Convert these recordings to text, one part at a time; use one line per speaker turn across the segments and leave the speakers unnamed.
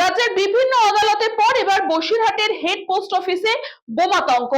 রাজ্যের বিভিন্ন আদালতের পর এবার বসিরহাটের হেড পোস্ট অফিসে বোমাতঙ্ক।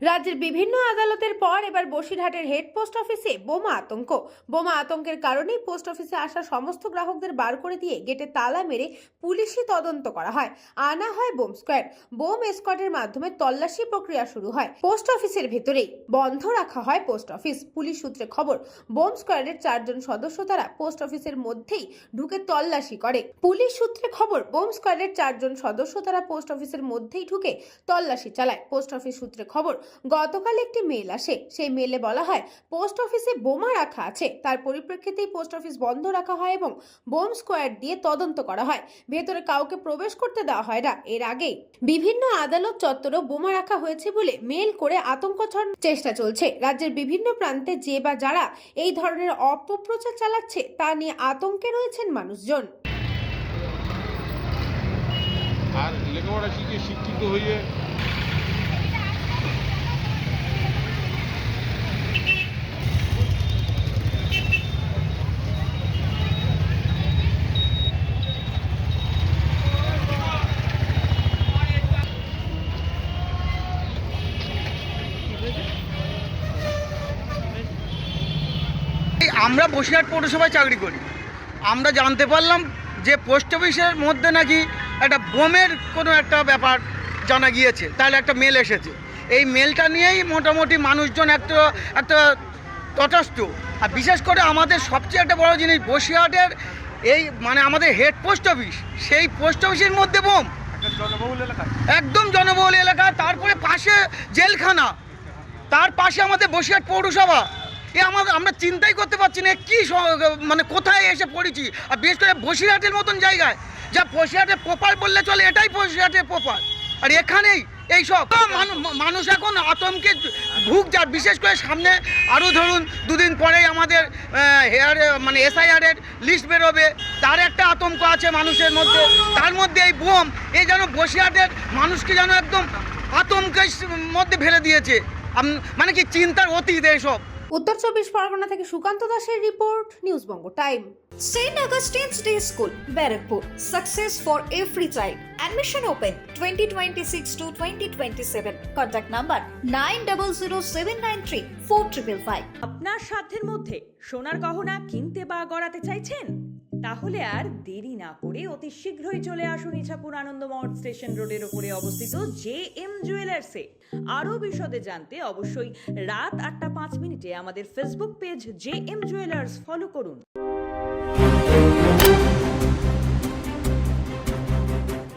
রাজ্যের বিভিন্ন আদালতের পর এবার বসিরহাটের হেড পোস্ট অফিসে বোমা আতঙ্ক। বোমা আতঙ্কের কারণেই পোস্ট অফিসে আসা সমস্ত গ্রাহকদের বার করে দিয়ে গেটে তালা মেরে পুলিশি তদন্ত করা হয়। আনা হয় বোম স্কোয়াড। বোম স্কোয়াডের মাধ্যমে তল্লাশি প্রক্রিয়া শুরু হয়। পোস্ট অফিসের ভেতরেই বন্ধ রাখা হয় পোস্ট অফিস। পুলিশ সূত্রে খবর, বোম স্কোয়াডের 4 জন সদস্য তারা পোস্ট অফিসের মধ্যেই ঢুকে তল্লাশি করে। পুলিশ সূত্রে খবর, বোম স্কোয়াডের 4 জন সদস্য তারা পোস্ট অফিসের মধ্যেই ঢুকে তল্লাশি চালায়। পোস্ট অফিস সূত্রে খবর, গতকাল একটি মেল আসে। সেই মেলে বলা হয় পোস্ট অফিসে বোমা রাখা আছে। তার পরিপ্রেক্ষিতেই পোস্ট অফিস বন্ধ রাখা হয় এবং বোম স্কোয়াড দিয়ে তদন্ত করা হয়। ভেতরে কাউকে প্রবেশ করতে দেওয়া হয় না। এর আগে বিভিন্ন আদালত চত্বরেও বোমা রাখা হয়েছে বলে মেল করে আতঙ্ক ছড়ানোর চেষ্টা চলছে। রাজ্যের বিভিন্ন প্রান্তে যে বা যারা এই ধরনের অপপ্রচার চালাচ্ছে তা নিয়ে আতঙ্কে রয়েছেন মানুষজন।
আর লেখাপড়া শিখে শিক্ষিত হয়ে
আমরা বসিরহাট পৌরসভায় চাকরি করি। আমরা জানতে পারলাম যে পোস্ট অফিসের মধ্যে নাকি একটা বোমের কোনো একটা ব্যাপার জানা গিয়েছে, তাহলে একটা মেল এসেছে। এই মেলটা নিয়েই মোটামুটি মানুষজন একটা তটস্থ। আর বিশেষ করে আমাদের সবচেয়ে একটা বড় জিনিস, বসিরহাটের এই মানে আমাদের হেড পোস্ট অফিস, সেই পোস্ট অফিসের মধ্যে বোম, একদম জনবহুল এলাকা। তারপরে পাশে জেলখানা, তার পাশে আমাদের বসিরহাট পৌরসভা। আমরা চিন্তাই করতে পারছি না কি মানে কোথায় এসে পড়েছি। আর বিশেষ করে বসিরহাটের মতন জায়গায়, যা বসিরহাটের পোপার বললে চলে, এটাই বসিরহাটের পোপার। আর এখানেই এইসব মানুষ এখন আতঙ্কে ভুগছে। বিশেষ করে সামনে আরও ধরুন 2 দিন পরেই আমাদের মানে SIR-এর লিস্ট বেরোবে, তার একটা আতঙ্ক আছে মানুষের মধ্যে। তার মধ্যে এই বোম, এই যেন বসিরহাটের মানুষকে যেন একদম আতঙ্কের মধ্যে ফেলে দিয়েছে। মানে কি চিন্তার অতীত এইসব।
উত্তর 24 পরগনা থেকে সুকান্ত দাসের report, news Banga time.
St. Augustine's Day School, Barrackpur. Success for every child. Admission open 2026 to 2027. Contact number 9007934555.
আপনার সাধ্যের মধ্যে সোনার গহনা কিনতে বা গড়াতে চাইছেন? তাহলে আর দেরি না করে অতি শীঘ্রই চলে আসুন ইছাপুর আনন্দমঠ স্টেশন রোডের উপরে অবস্থিত JM জুয়েলার্সে। আরও বিশদে জানতে অবশ্যই রাত 8টা 5 মিনিটে আমাদের Facebook page JM jewellers follow করুন।